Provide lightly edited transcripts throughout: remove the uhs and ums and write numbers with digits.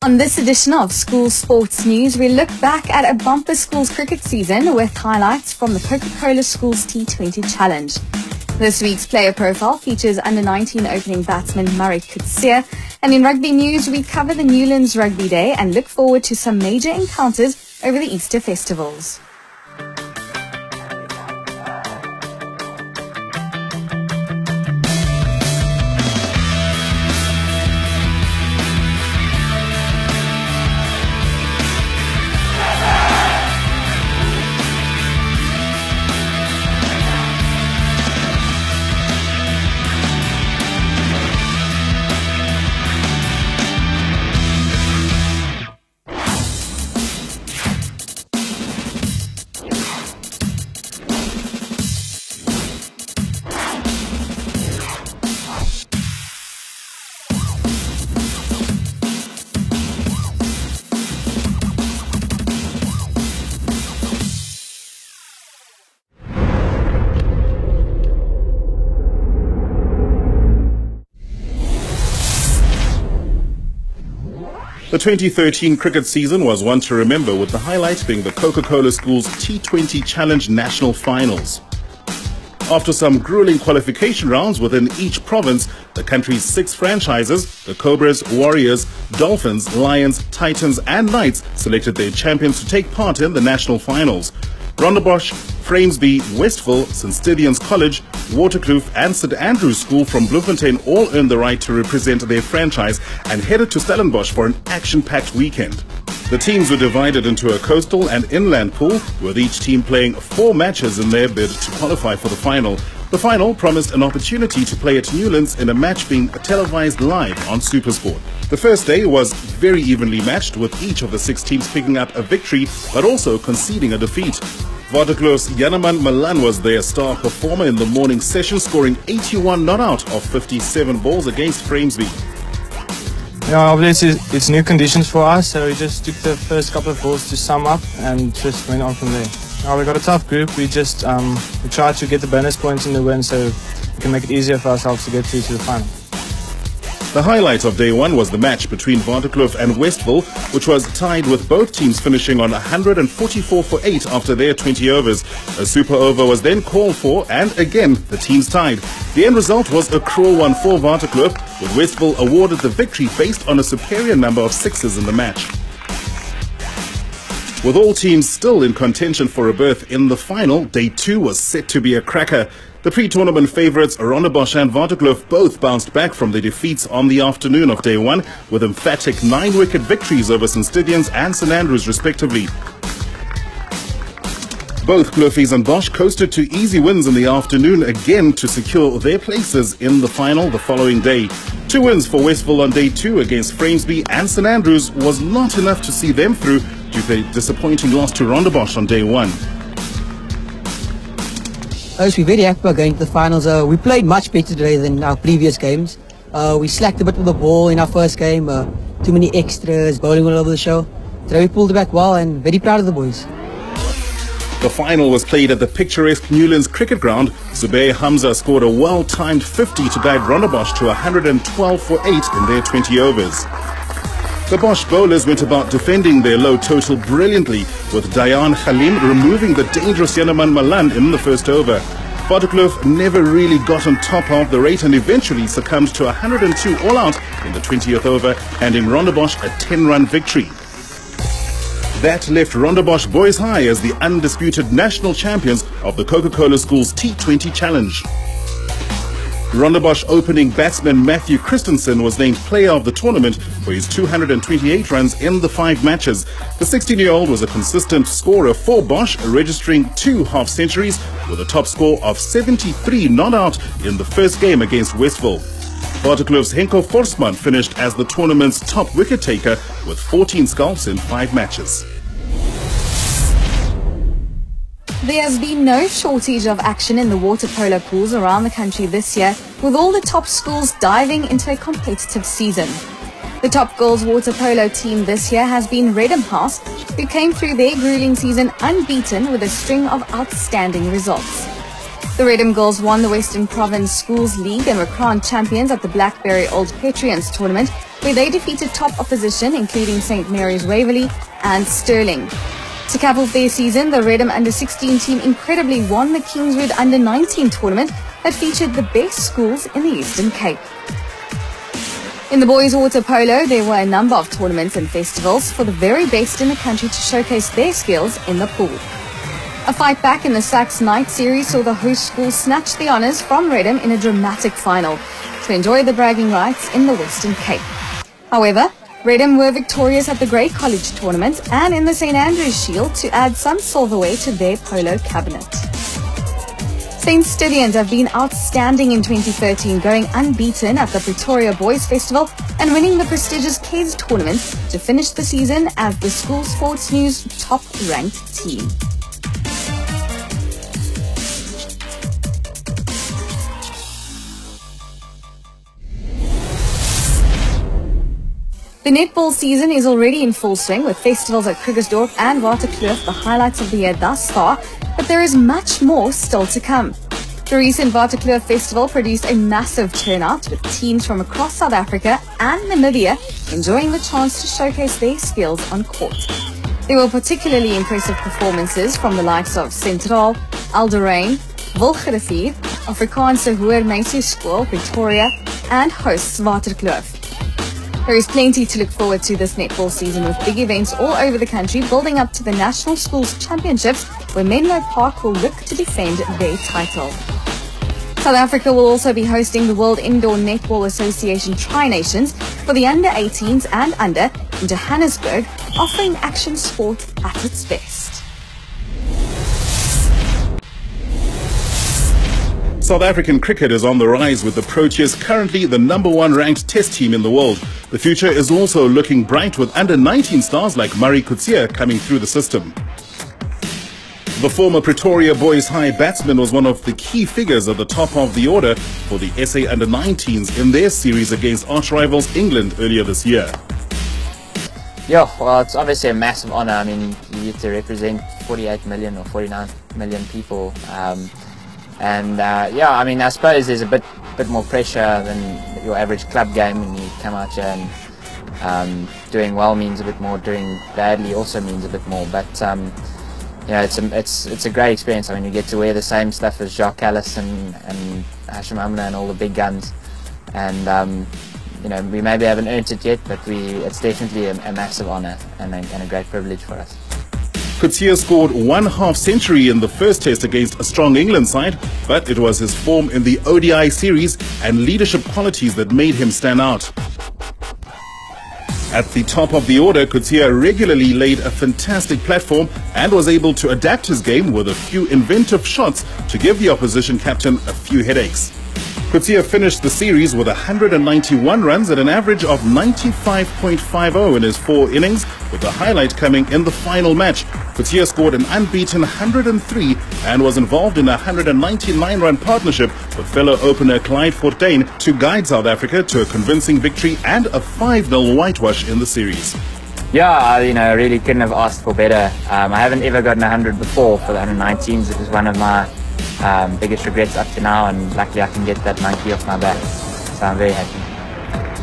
On this edition of School Sports News, we look back at a bumper schools cricket season with highlights from the Coca-Cola Schools T20 Challenge. This week's player profile features under-19 opening batsman Murray Coetzee. And in rugby news, we cover the Newlands Rugby Day and look forward to some major encounters over the Easter Festivals. The 2013 cricket season was one to remember, with the highlight being the Coca-Cola Schools T20 Challenge National Finals. After some grueling qualification rounds within each province, the country's 6 franchises, the Cobras, Warriors, Dolphins, Lions, Titans and Knights, selected their champions to take part in the national finals. Rondebosch, Framesby, Westville, St Stithians College, Waterkloof and St Andrews School from Bloemfontein all earned the right to represent their franchise and headed to Stellenbosch for an action-packed weekend. The teams were divided into a coastal and inland pool, with each team playing 4 matches in their bid to qualify for the final. The final promised an opportunity to play at Newlands in a match being televised live on SuperSport. The first day was very evenly matched, with each of the 6 teams picking up a victory but also conceding a defeat. Waterkloof's Janneman Malan was their star performer in the morning session, scoring 81 not out of 57 balls against Framesby. Yeah, obviously it's new conditions for us, so we just took the first couple of balls to sum up and just went on from there. We got a tough group. We just we tried to get the bonus points in the win so we can make it easier for ourselves to get through to the final. The highlight of day one was the match between Waterkloof and Westville, which was tied, with both teams finishing on 144 for 8 after their 20 overs. A super over was then called for, and again the teams tied. The end result was a cruel one for Waterkloof, with Westville awarded the victory based on a superior number of sixes in the match. With all teams still in contention for a berth in the final, day 2 was set to be a cracker. The pre-tournament favourites Rondebosch and Waterkloof both bounced back from their defeats on the afternoon of day 1, with emphatic 9-wicket victories over St Stithians and St Andrews respectively. Both Kloofies and Bosch coasted to easy wins in the afternoon again to secure their places in the final the following day. 2 wins for Westville on day 2 against Framesby and St Andrews was not enough to see them through due to a disappointing loss to Rondebosch on day 1. We're very happy about going to the finals. We played much better today than our previous games. We slacked a bit with the ball in our first game. Too many extras, bowling all over the show. Today we pulled it back well and very proud of the boys. The final was played at the picturesque Newlands cricket ground. Zubair Hamza scored a well-timed 50 to guide Rondebosch to 112 for 8 in their 20 overs. The Bosch bowlers went about defending their low total brilliantly, with Dayan Khalim removing the dangerous Janneman Malan in the first over. Waterkloof never really got on top of the rate and eventually succumbed to 102 all out in the 20th over, handing Rondebosch a 10-run victory. That left Rondebosch boys high as the undisputed national champions of the Coca-Cola Schools T20 Challenge. Rondebosch opening batsman Matthew Christensen was named player of the tournament for his 228 runs in the 5 matches. The 16-year-old was a consistent scorer for Bosch, registering 2 half-centuries with a top score of 73 not out in the first game against Westville. Waterkloof's Henko Forsman finished as the tournament's top wicket-taker with 14 scalps in 5 matches. There has been no shortage of action in the water polo pools around the country this year, with all the top schools diving into a competitive season. The top girls water polo team this year has been Redham House, who came through their grueling season unbeaten with a string of outstanding results. The Redham girls won the Western Province Schools League and were crowned champions at the Blackberry Old Patriots tournament, where they defeated top opposition including St Mary's Waverley and Stirling. To cap off their season, the Redham under-16 team incredibly won the Kingswood under-19 tournament that featured the best schools in the Eastern Cape. In the boys' water polo, there were a number of tournaments and festivals for the very best in the country to showcase their skills in the pool. A fight back in the Sax Night Series saw the host school snatch the honours from Redham in a dramatic final to enjoy the bragging rights in the Western Cape. However, Redham were victorious at the Grey College tournament and in the St Andrews Shield to add some silverware to their polo cabinet. St Stithians have been outstanding in 2013, going unbeaten at the Pretoria Boys Festival and winning the prestigious KES tournament to finish the season as the School Sports News top-ranked team. The netball season is already in full swing with festivals at Krugersdorp and Waterkloof the highlights of the year thus far, but there is much more still to come. The recent Waterkloof Festival produced a massive turnout with teams from across South Africa and Namibia enjoying the chance to showcase their skills on court. There were particularly impressive performances from the likes of Centraal, Alderaan, Wilgerivier, Afrikaanse Hoërmeisie School, Pretoria and hosts Waterkloof. There is plenty to look forward to this netball season with big events all over the country building up to the National Schools Championships where Menlo Park will look to defend their title. South Africa will also be hosting the World Indoor Netball Association Tri-Nations for the under-18s and under in Johannesburg, offering action sport at its best. South African cricket is on the rise with the Proteas currently the #1 ranked test team in the world. The future is also looking bright with under-19 stars like Murray Coetzee coming through the system. The former Pretoria Boys High batsman was one of the key figures at the top of the order for the SA under-19s in their series against arch-rivals England earlier this year. Yeah, well, it's obviously a massive honour. I mean, you get to represent 48 million or 49 million people. Yeah, I mean, I suppose there's a bit more pressure than your average club game when you come out here and doing well means a bit more, doing badly also means a bit more. But you know, it's a great experience. I mean, you get to wear the same stuff as Jacques Ellis and Hashim Amla and all the big guns. And you know, we maybe haven't earned it yet, but it's definitely a massive honour and a great privilege for us. Coetzee scored 1 half-century in the first test against a strong England side, but it was his form in the ODI series and leadership qualities that made him stand out. At the top of the order, Coetzee regularly laid a fantastic platform and was able to adapt his game with a few inventive shots to give the opposition captain a few headaches. Coetzee finished the series with 191 runs at an average of 95.50 in his 4 innings, with the highlight coming in the final match. Coetzee scored an unbeaten 103 and was involved in a 199-run partnership with fellow opener Clyde Fortuin to guide South Africa to a convincing victory and a 5-0 whitewash in the series. Yeah, you know, I really couldn't have asked for better. I haven't ever gotten 100 before for the under-19s. It was one of my biggest regrets up to now, and luckily I can get that monkey off my back, so I'm very happy.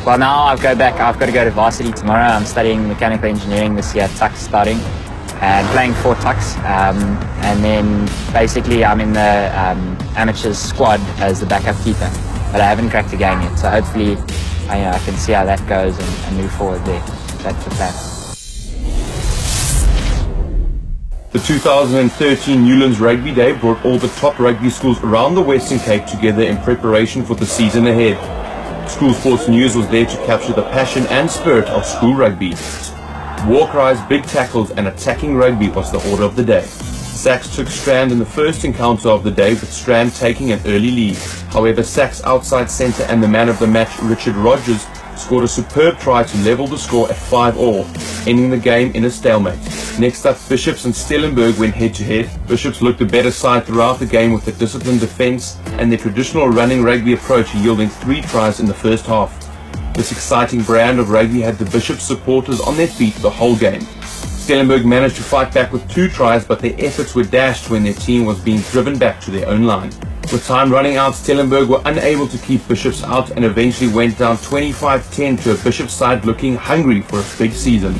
Well, now I've got to go to varsity tomorrow. I'm studying mechanical engineering this year, Tuks starting, and playing 4 Tuks, and then basically I'm in the amateurs squad as the backup keeper, but I haven't cracked the game yet, so hopefully I can see how that goes and move forward there. That's the plan. The 2013 Newlands Rugby Day brought all the top rugby schools around the Western Cape together in preparation for the season ahead. School Sports News was there to capture the passion and spirit of school rugby. War cries, big tackles and attacking rugby was the order of the day. Sax took Strand in the first encounter of the day, with Strand taking an early lead. However, Sax outside centre and the man of the match, Richard Rogers, scored a superb try to level the score at 5-all, ending the game in a stalemate. Next up, Bishops and Stellenberg went head-to-head. Bishops looked the better side throughout the game with a disciplined defence and their traditional running rugby approach yielding 3 tries in the first half. This exciting brand of rugby had the Bishops supporters on their feet the whole game. Stellenberg managed to fight back with 2 tries, but their efforts were dashed when their team was being driven back to their own line. With time running out, Stellenberg were unable to keep Bishops out and eventually went down 25-10 to a Bishops side looking hungry for a big season.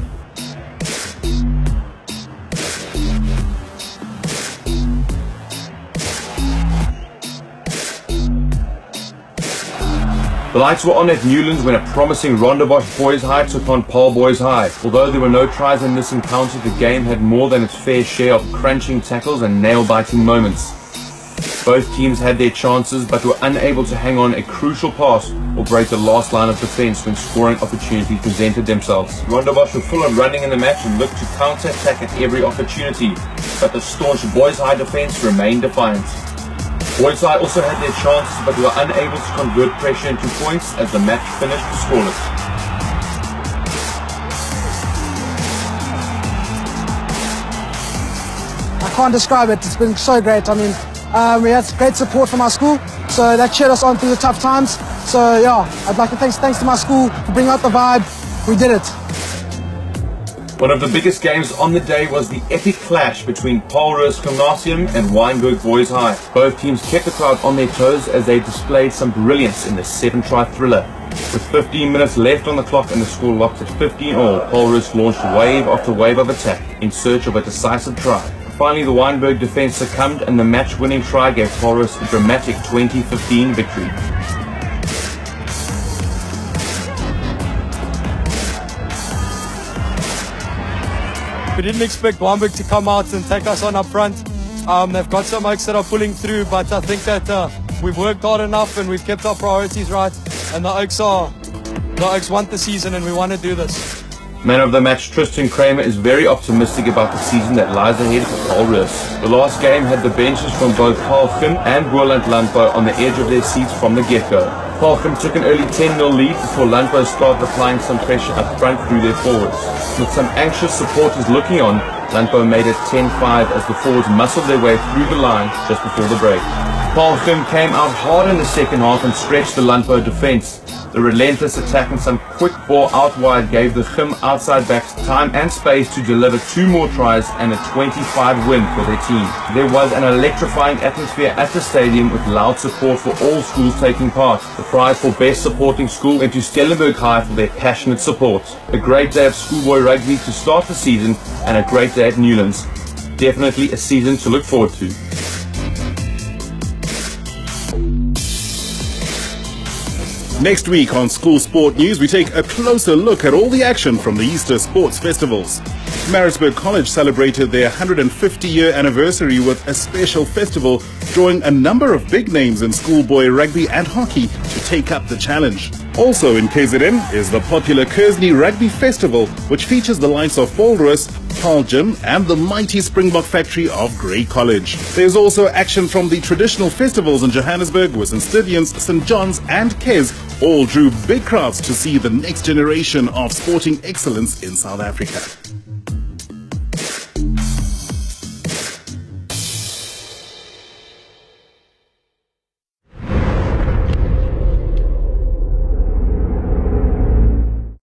The lights were on at Newlands when a promising Rondebosch Boys High took on Paarl Boys High. Although there were no tries in this encounter, the game had more than its fair share of crunching tackles and nail-biting moments. Both teams had their chances but were unable to hang on a crucial pass or break the last line of defence when scoring opportunities presented themselves. Rondebosch were full of running in the match and looked to counter-attack at every opportunity, but the staunch Boys High defence remained defiant. Boys High also had their chances but were unable to convert pressure into points as the match finished scoreless. I can't describe it, it's been so great. I mean, we had great support from our school, so that cheered us on through the tough times. So yeah, I'd like to thanks to my school for bringing out the vibe. We did it. One of the biggest games on the day was the epic clash between Paulrus Gymnasium and Wynberg Boys High. Both teams kept the crowd on their toes as they displayed some brilliance in the 7-try thriller. With 15 minutes left on the clock and the score locked at 15-all, Paulrus launched wave after wave of attack in search of a decisive try. Finally, the Wynberg defence succumbed and the match-winning try gave Paulrus a dramatic 20-15 victory. We didn't expect Wynberg to come out and take us on up front. They've got some oaks that are pulling through, but I think that we've worked hard enough and we've kept our priorities right. And the oaks want the season and we want to do this. Man of the match Tristan Kramer is very optimistic about the season that lies ahead for Paulrus. The last game had the benches from both Paarl Gym and Boland Landbou on the edge of their seats from the get-go. Paarl Gym took an early 10-0 lead before Landbou started applying some pressure up front through their forwards. With some anxious supporters looking on, Landbou made it 10-5 as the forwards muscled their way through the line just before the break. Paarl Gym came out hard in the second half and stretched the Landbou defence. The relentless attack and some quick ball out wide gave the Gym outside backs time and space to deliver 2 more tries and a 25 win for their team. There was an electrifying atmosphere at the stadium with loud support for all schools taking part. The prize for best supporting school went to Stellenberg High for their passionate support. A great day of schoolboy rugby to start the season and a great day at Newlands. Definitely a season to look forward to. Next week on School Sport News, we take a closer look at all the action from the Easter Sports Festivals. Maritzburg College celebrated their 150-year anniversary with a special festival, drawing a number of big names in schoolboy rugby and hockey to take up the challenge. Also in KZN is the popular Kersney Rugby Festival, which features the likes of Paulrus, Paarl Gym and the mighty Springbok factory of Grey College. There's also action from the traditional festivals in Johannesburg with St. Stithians, St. John's and Kes all drew big crowds to see the next generation of sporting excellence in South Africa.